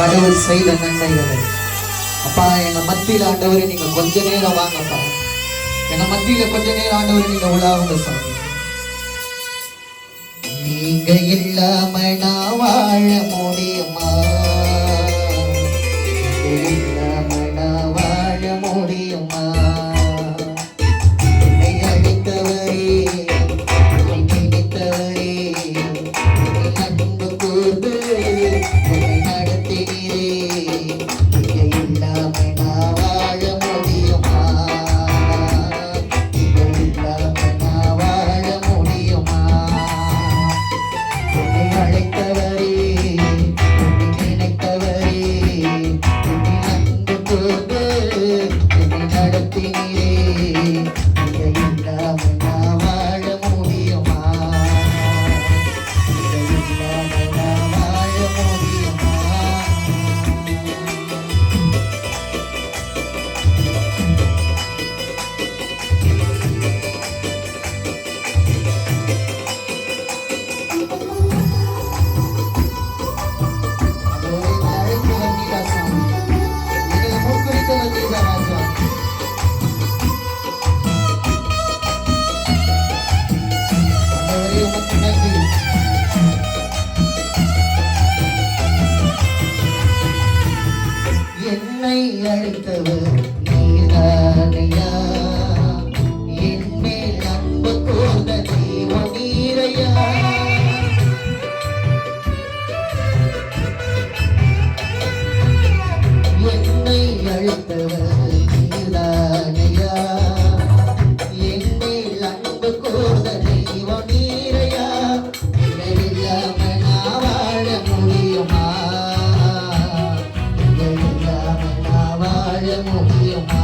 கடவுள் செய்த நன்மைகளை அப்பா எங்க மத்தியில ஆண்டவரே நீங்க கொஞ்ச நேரம் வாங்கப்பா. எங்க மத்தியில கொஞ்ச நேரம் ஆண்டவரே நீங்க உலாவுங்க சாமி. நீங்க இல்லாம நான் வாழ முடியுமா? இல்லாம நான் வாழ முடியுமா? என்னை அழைத்தவரே, என்னை நினைத்தவரே, அன்பு கூர்ந்து என்னை நடத்தினீரே. நீங்க இல்லாம நான் வாழ முடியுமா? நீங்க இல்லாம நான் வாழ முடியுமா? என்னை அழைத்தவரே, என்னை நினைத்தவரே, என்னை அன்பு கூர்ந்து என்னை நடத்தினீரே. நீங்க இல்லாம நான் வாழ முடியுமா? நீங்க இல்லாம நான் வாழ முடியுமா? என்னை அழைத்தவர் நீதானையா, என் மேல் அன்பு கூர்ந்த தெய்வம் நீரையா. என்னை அழைத்தவர் நீதானையா, என் மேல் அன்பு கூர்ந்த தெய்வம் நீரையா. நீங்கள் இல்லாம நான் வாழ முடியுமா? நீங்கள் இல்லாம நான் வாழ முடியுமா?